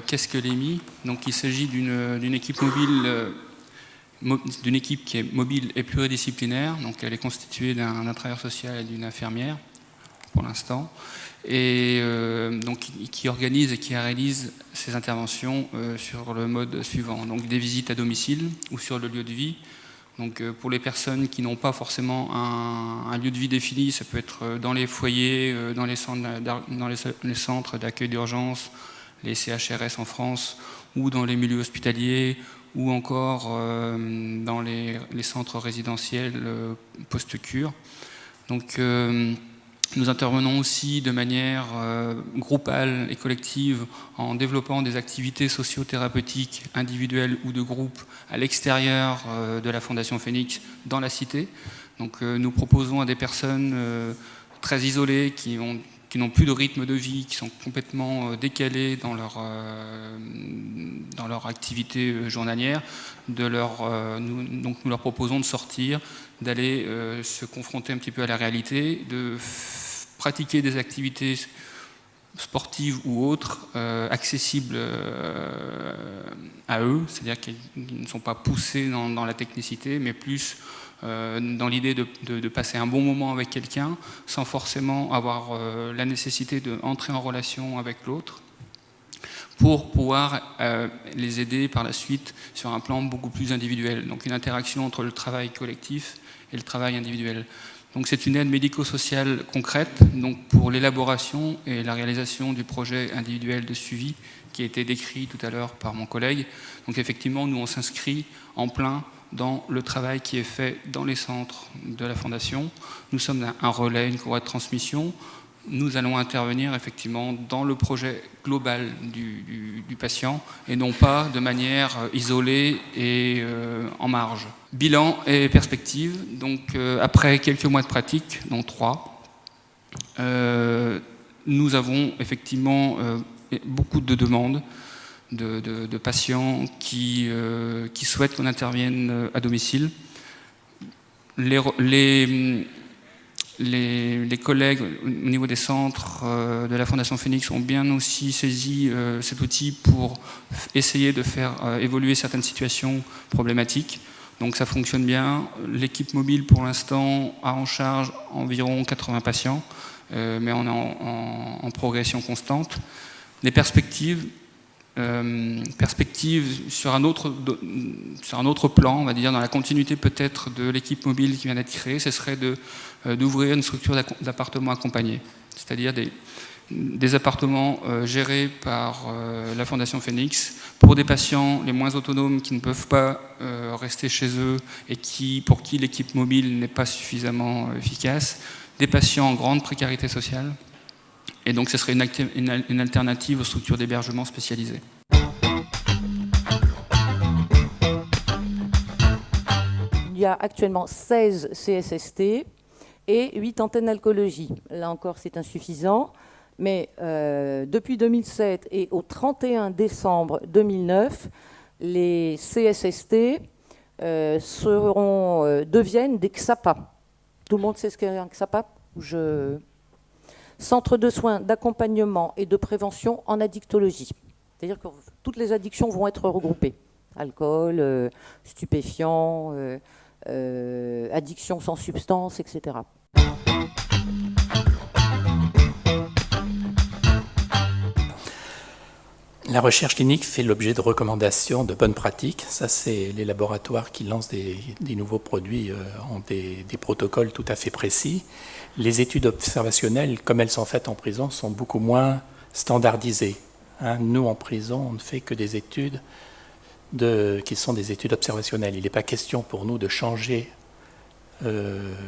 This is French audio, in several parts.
Qu'est-ce que l'EMI? Donc, il s'agit d'une équipe mobile, d'une équipe qui est mobile et pluridisciplinaire. Donc, elle est constituée d'un travailleur social et d'une infirmière, pour l'instant, et donc, qui organise et qui réalise ces interventions sur le mode suivant. Donc, des visites à domicile ou sur le lieu de vie. Donc, pour les personnes qui n'ont pas forcément un lieu de vie défini, ça peut être dans les foyers, dans les centres d'accueil d'urgence, les CHRS en France, ou dans les milieux hospitaliers, ou encore dans les centres résidentiels post-cure. Donc, nous intervenons aussi de manière groupale et collective en développant des activités socio-thérapeutiques individuelles ou de groupe à l'extérieur de la Fondation Phoenix dans la cité. Donc, nous proposons à des personnes très isolées qui n'ont plus de rythme de vie, qui sont complètement décalées dans leur activité journalière, donc nous leur proposons de sortir, d'aller se confronter un petit peu à la réalité, de pratiquer des activités sportives ou autres accessibles à eux, c'est-à-dire qu'ils ne sont pas poussés dans la technicité, mais plus dans l'idée de passer un bon moment avec quelqu'un sans forcément avoir la nécessité d'entrer en relation avec l'autre pour pouvoir les aider par la suite sur un plan beaucoup plus individuel. Donc une interaction entre le travail collectif et le travail individuel. Donc c'est une aide médico-sociale concrète donc pour l'élaboration et la réalisation du projet individuel de suivi qui a été décrit tout à l'heure par mon collègue. Donc effectivement, nous on s'inscrit en plein dans le travail qui est fait dans les centres de la Fondation. Nous sommes un relais, une courroie de transmission. Nous allons intervenir effectivement dans le projet global du patient et non pas de manière isolée et en marge. Bilan et perspective. Donc après quelques mois de pratique, dont 3, nous avons effectivement beaucoup de demandes de patients qui souhaitent qu'on intervienne à domicile. Les collègues au niveau des centres de la Fondation Phoenix ont bien aussi saisi cet outil pour essayer de faire évoluer certaines situations problématiques. Donc ça fonctionne bien. L'équipe mobile pour l'instant a en charge environ 80 patients, mais on est en progression constante. Les perspectives sur un autre plan, on va dire, dans la continuité peut-être de l'équipe mobile qui vient d'être créée, ce serait d'ouvrir une structure d'appartements accompagnés, c'est-à-dire des appartements gérés par la Fondation Phoenix pour des patients les moins autonomes qui ne peuvent pas rester chez eux et pour qui l'équipe mobile n'est pas suffisamment efficace, des patients en grande précarité sociale. Et donc ce serait une alternative aux structures d'hébergement spécialisées. Il y a actuellement 16 CSST et 8 antennes alcoologie. Là encore, c'est insuffisant. Mais depuis 2007 et au 31 décembre 2009, les CSST deviennent des XAPA. Tout le monde sait ce qu'est un XAPA? Centre de soins, d'accompagnement et de prévention en addictologie. C'est-à-dire que toutes les addictions vont être regroupées. Alcool, stupéfiants, addiction sans substance, etc. La recherche clinique fait l'objet de recommandations de bonnes pratiques. Ça, c'est les laboratoires qui lancent des nouveaux produits ont des protocoles tout à fait précis. Les études observationnelles, comme elles sont faites en prison, sont beaucoup moins standardisées. Nous, en prison, on ne fait que des études qui sont des études observationnelles. Il n'est pas question pour nous de changer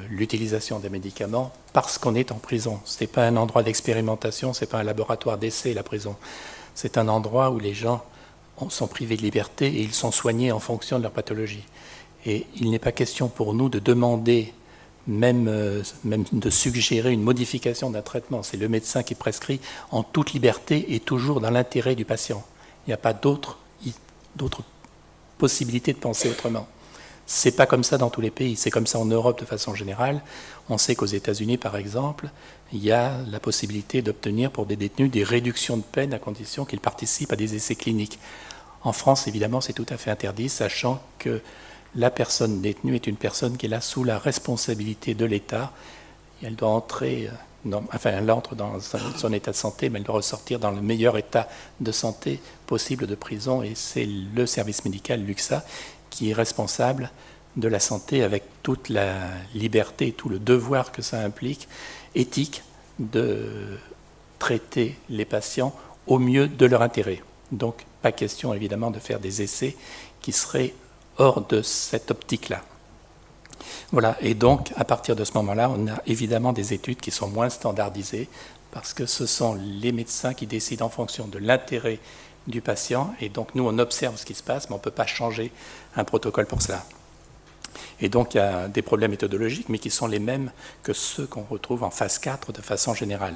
l'utilisation des médicaments parce qu'on est en prison. Ce n'est pas un endroit d'expérimentation, ce n'est pas un laboratoire d'essai, la prison. C'est un endroit où les gens sont privés de liberté et ils sont soignés en fonction de leur pathologie. Et il n'est pas question pour nous de demander, même de suggérer une modification d'un traitement. C'est le médecin qui prescrit en toute liberté et toujours dans l'intérêt du patient. Il n'y a pas d'autre possibilité de penser autrement. C'est pas comme ça dans tous les pays, c'est comme ça en Europe de façon générale. On sait qu'aux États-Unis, par exemple, il y a la possibilité d'obtenir pour des détenus des réductions de peine à condition qu'ils participent à des essais cliniques. En France, évidemment, c'est tout à fait interdit, sachant que la personne détenue est une personne qui est là sous la responsabilité de l'État. Elle doit entrer, elle entre dans son état de santé, mais elle doit ressortir dans le meilleur état de santé possible de prison, et c'est le service médical, l'UXA, qui est responsable de la santé avec toute la liberté et tout le devoir que ça implique, éthique, de traiter les patients au mieux de leur intérêt. Donc, pas question évidemment de faire des essais qui seraient hors de cette optique-là. Voilà, et donc à partir de ce moment-là, on a évidemment des études qui sont moins standardisées parce que ce sont les médecins qui décident en fonction de l'intérêt du patient, et donc nous on observe ce qui se passe, mais on ne peut pas changer un protocole pour cela. Et donc il y a des problèmes méthodologiques, mais qui sont les mêmes que ceux qu'on retrouve en phase 4 de façon générale.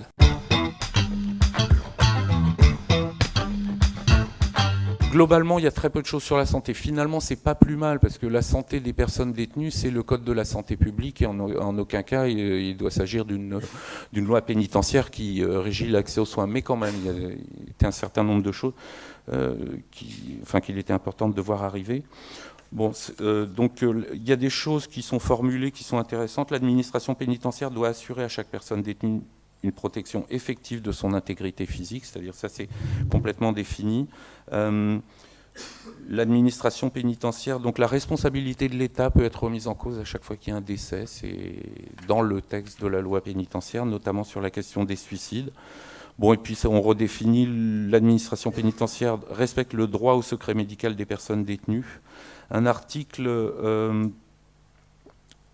Globalement, il y a très peu de choses sur la santé. Finalement, c'est pas plus mal, parce que la santé des personnes détenues, c'est le code de la santé publique, et en aucun cas, il doit s'agir d'une loi pénitentiaire qui régit l'accès aux soins. Mais quand même, il y a un certain nombre de choses qu'il était important de voir arriver. Bon, donc il y a des choses qui sont formulées, qui sont intéressantes. L'administration pénitentiaire doit assurer à chaque personne détenue une protection effective de son intégrité physique, c'est-à-dire ça c'est complètement défini. L'administration pénitentiaire, donc la responsabilité de l'État peut être remise en cause à chaque fois qu'il y a un décès, c'est dans le texte de la loi pénitentiaire, notamment sur la question des suicides. Bon, et puis on redéfinit, l'administration pénitentiaire respecte le droit au secret médical des personnes détenues. Un article...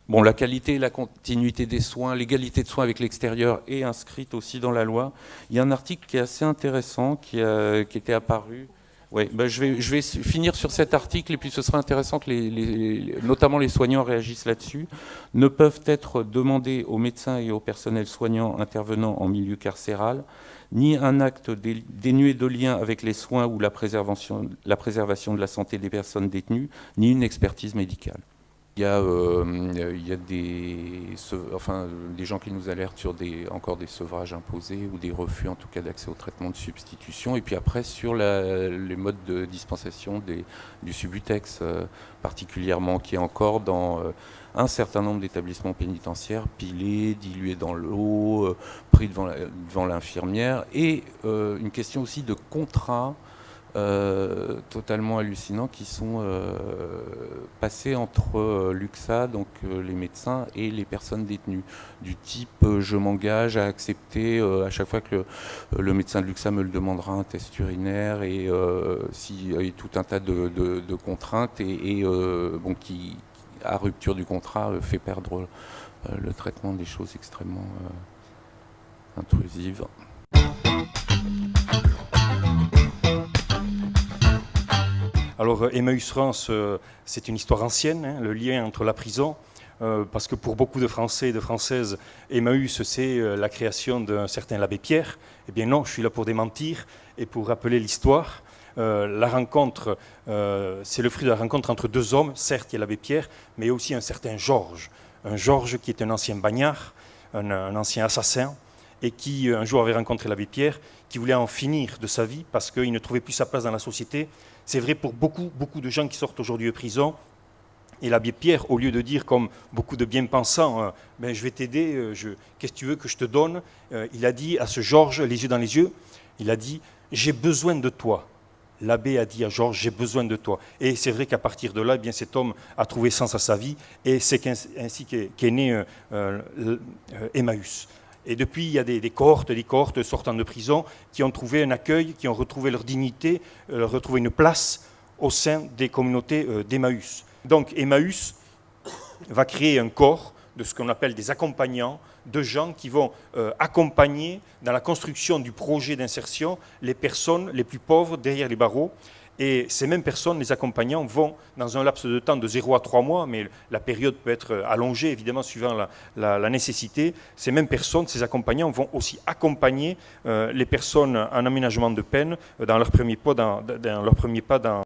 Bon, la qualité et la continuité des soins, l'égalité de soins avec l'extérieur est inscrite aussi dans la loi. Il y a un article qui est assez intéressant, qui était apparu. Ouais, je vais finir sur cet article, et puis ce sera intéressant que notamment les soignants réagissent là-dessus. Ne peuvent être demandés aux médecins et au personnel soignant intervenant en milieu carcéral ni un acte dénué de lien avec les soins ou la préservation de la santé des personnes détenues, ni une expertise médicale. Il y a des gens qui nous alertent sur encore des sevrages imposés ou des refus en tout cas d'accès au traitement de substitution. Et puis après sur les modes de dispensation du Subutex particulièrement, qui est encore dans un certain nombre d'établissements pénitentiaires pilés, dilués dans l'eau, pris devant l'infirmière. Et une question aussi de contrats totalement hallucinants qui sont passés entre l'UXA, donc les médecins, et les personnes détenues. Du type, je m'engage à accepter à chaque fois que le médecin de l'UXA me le demandera un test urinaire, et tout un tas de contraintes, et qui, à rupture du contrat, fait perdre le traitement des choses extrêmement intrusives. Alors Emmaüs France, c'est une histoire ancienne, hein, le lien entre la prison, parce que pour beaucoup de Français et de Françaises, Emmaüs, c'est la création d'un certain l'abbé Pierre. Eh bien non, je suis là pour démentir et pour rappeler l'histoire. La rencontre, c'est le fruit de la rencontre entre deux hommes. Certes, il y a l'abbé Pierre, mais aussi un certain Georges. Un Georges qui est un ancien bagnard, un ancien assassin, et qui un jour avait rencontré l'abbé Pierre, qui voulait en finir de sa vie parce qu'il ne trouvait plus sa place dans la société. C'est vrai pour beaucoup de gens qui sortent aujourd'hui de prison. Et l'abbé Pierre, au lieu de dire comme beaucoup de bien-pensants, je vais t'aider, qu'est-ce que tu veux que je te donne, il a dit à ce Georges, les yeux dans les yeux, il a dit « j'ai besoin de toi ». L'abbé a dit à Georges « j'ai besoin de toi ». Et c'est vrai qu'à partir de là, eh bien, cet homme a trouvé sens à sa vie, et c'est ainsi qu'est né Emmaüs. Et depuis, il y a des cohortes sortant de prison qui ont trouvé un accueil, qui ont retrouvé leur dignité, retrouvé une place au sein des communautés d'Emmaüs. Donc Emmaüs va créer un corps de ce qu'on appelle des accompagnants, de gens qui vont accompagner dans la construction du projet d'insertion les personnes les plus pauvres derrière les barreaux. Et ces mêmes personnes, les accompagnants, vont, dans un laps de temps de 0 à 3 mois, mais la période peut être allongée, évidemment, suivant la nécessité, ces mêmes personnes, ces accompagnants, vont aussi accompagner les personnes en aménagement de peine dans leur premier pas dans